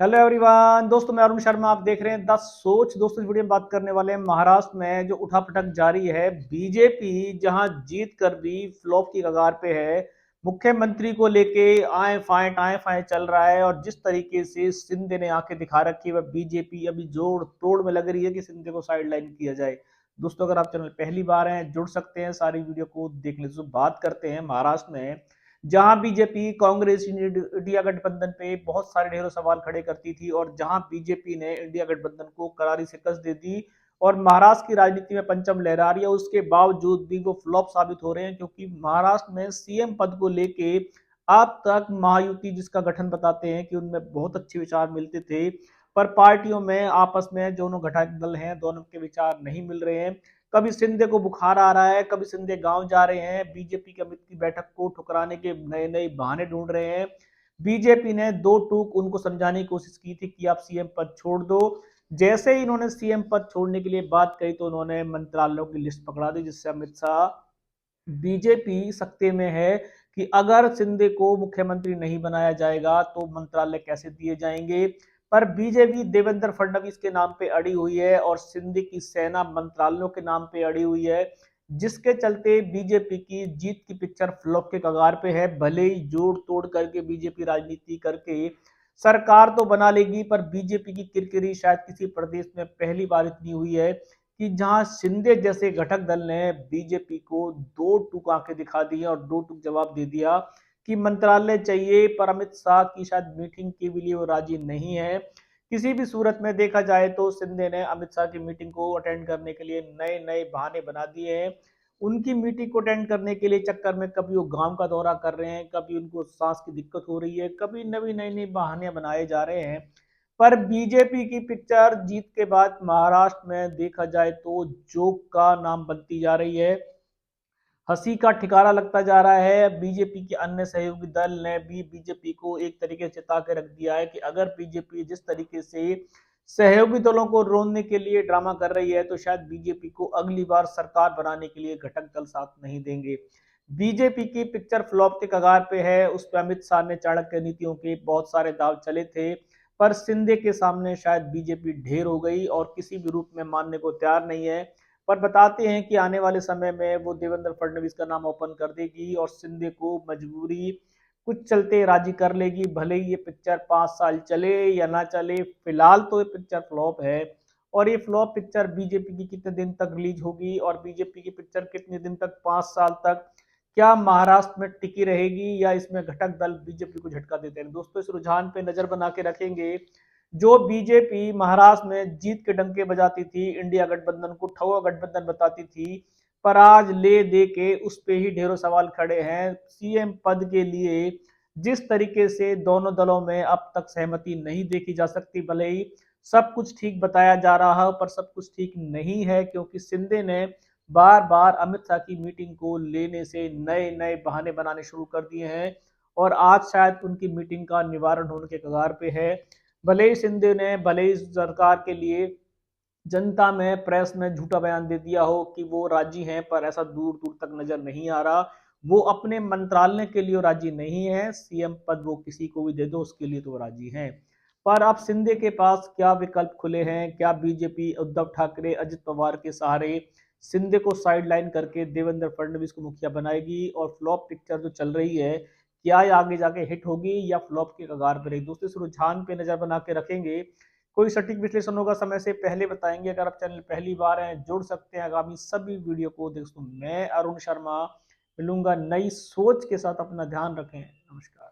Hello everyone दोस्तों, मैं अरुण शर्मा। आप देख रहे हैं द सोच। दोस्तों, इस वीडियो में बात करने वाले हैं महाराष्ट्र में जो उठापटक जारी है। बीजेपी जहां जीत कर भी फ्लॉप की कगार पे है। मुख्यमंत्री को लेके आए फाए चल रहा है और जिस तरीके से सिंधे ने आंखें दिखा रखी है वह बीजेपी अभी जोड़ तोड़ में लग रही है कि सिंधे को साइडलाइन किया जाए। दोस्तों, अगर आप चैनल पहली बार हैं जुड़ सकते हैं सारी वीडियो को देखने से। बात करते हैं महाराष्ट्र में, जहां बीजेपी कांग्रेस इंडिया गठबंधन पे बहुत सारे ढेरों सवाल खड़े करती थी और जहां बीजेपी ने इंडिया गठबंधन को करारी शिकस्त दे दी और महाराष्ट्र की राजनीति में पंचम लहरा रही है, उसके बावजूद भी वो फ्लॉप साबित हो रहे हैं। क्योंकि महाराष्ट्र में सीएम पद को लेके अब तक महायुति जिसका गठन बताते हैं कि उनमें बहुत अच्छे विचार मिलते थे, पर पार्टियों में आपस में दोनों घटक दल हैं, दोनों के विचार नहीं मिल रहे हैं। कभी सिंधे को बुखार आ रहा है, कभी सिंधे गांव जा रहे हैं। बीजेपी के अमित की बैठक को ठुकराने के नए नए बहाने ढूंढ रहे हैं। बीजेपी ने दो टूक उनको समझाने की कोशिश की थी कि आप सीएम पद छोड़ दो। जैसे ही इन्होंने सीएम पद छोड़ने के लिए बात कही तो उन्होंने मंत्रालयों की लिस्ट पकड़ा दी, जिससे अमित शाह बीजेपी सकते में है कि अगर शिंदे को मुख्यमंत्री नहीं बनाया जाएगा तो मंत्रालय कैसे दिए जाएंगे। पर बीजेपी देवेंद्र फडणवीस के नाम पे अड़ी हुई है और शिंदे की सेना मंत्रालयों के नाम पे अड़ी हुई है, जिसके चलते बीजेपी की जीत की पिक्चर फ्लॉप के कगार पे है। भले ही जोड़ तोड़ करके बीजेपी राजनीति करके सरकार तो बना लेगी, पर बीजेपी की किरकिरी शायद किसी प्रदेश में पहली बार इतनी हुई है कि जहां शिंदे जैसे घटक दल ने बीजेपी को दो टूक आंखें दिखा दी और दो टूक जवाब दे दिया कि मंत्रालय चाहिए, पर अमित शाह की शायद मीटिंग के लिए वो राजी नहीं है। किसी भी सूरत में देखा जाए तो शिंदे ने अमित शाह की मीटिंग को अटेंड करने के लिए नए नए बहाने बना दिए हैं। उनकी मीटिंग को अटेंड करने के लिए चक्कर में कभी वो गांव का दौरा कर रहे हैं, कभी उनको सांस की दिक्कत हो रही है, कभी नई नई नई बहाने बनाए जा रहे हैं। पर बीजेपी की पिक्चर जीत के बाद महाराष्ट्र में देखा जाए तो जोक का नाम बनती जा रही है, हंसी का ठिकाना लगता जा रहा है। बीजेपी के अन्य सहयोगी दल ने भी बीजेपी को एक तरीके से चिता के रख दिया है कि अगर बीजेपी जिस तरीके से सहयोगी दलों को रोनने के लिए ड्रामा कर रही है तो शायद बीजेपी को अगली बार सरकार बनाने के लिए घटक दल साथ नहीं देंगे। बीजेपी की पिक्चर फ्लॉप के कगार पे है। उस पर अमित शाह ने चाणक्य नीतियों के बहुत सारे दाव चले थे, पर शिंदे के सामने शायद बीजेपी ढेर हो गई और किसी भी रूप में मानने को तैयार नहीं है। पर बताते हैं कि आने वाले समय में वो देवेंद्र फडणवीस का नाम ओपन कर देगी और शिंदे को मजबूरी कुछ चलते राजी कर लेगी। भले ही ये पिक्चर 5 साल चले या ना चले, फिलहाल तो ये पिक्चर फ्लॉप है। और ये फ्लॉप पिक्चर बीजेपी की कितने दिन तक रिलीज होगी और बीजेपी की पिक्चर कितने दिन तक, 5 साल तक क्या महाराष्ट्र में टिकी रहेगी या इसमें घटक दल बीजेपी को झटका देते हैं। दोस्तों, इस रुझान पे नजर बना के रखेंगे। जो बीजेपी महाराष्ट्र में जीत के डंके बजाती थी, इंडिया गठबंधन को ठगुआ गठबंधन बताती थी, पर आज ले दे के उस पे ही ढेरों सवाल खड़े हैं। सीएम पद के लिए जिस तरीके से दोनों दलों में अब तक सहमति नहीं देखी जा सकती, भले ही सब कुछ ठीक बताया जा रहा हो पर सब कुछ ठीक नहीं है, क्योंकि शिंदे ने बार बार अमित शाह की मीटिंग को लेने से नए नए बहाने बनाने शुरू कर दिए हैं और आज शायद उनकी मीटिंग का निवारण होने के कगार पे है। भले ही शिंदे ने भले ही सरकार के लिए जनता में प्रेस में झूठा बयान दे दिया हो कि वो राजी हैं, पर ऐसा दूर दूर तक नजर नहीं आ रहा। वो अपने मंत्रालय के लिए राजी नहीं है, सीएम पद वो किसी को भी दे दो उसके लिए तो राजी हैं। पर अब शिंदे के पास क्या विकल्प खुले हैं? क्या बीजेपी उद्धव ठाकरे अजित पवार के सहारे शिंदे को साइडलाइन करके देवेंद्र फडणवीस को मुखिया बनाएगी और फ्लॉप पिक्चर जो चल रही है क्या ये आगे जाके हिट होगी या फ्लॉप के कगार पर रहेगी? दोस्तों, इस रुझान पे नजर बना के रखेंगे। कोई सटीक विश्लेषण होगा समय से पहले बताएंगे। अगर आप चैनल पहली बार हैं जुड़ सकते हैं आगामी सभी वीडियो को। दोस्तों, मैं अरुण शर्मा मिलूंगा नई सोच के साथ। अपना ध्यान रखें। नमस्कार।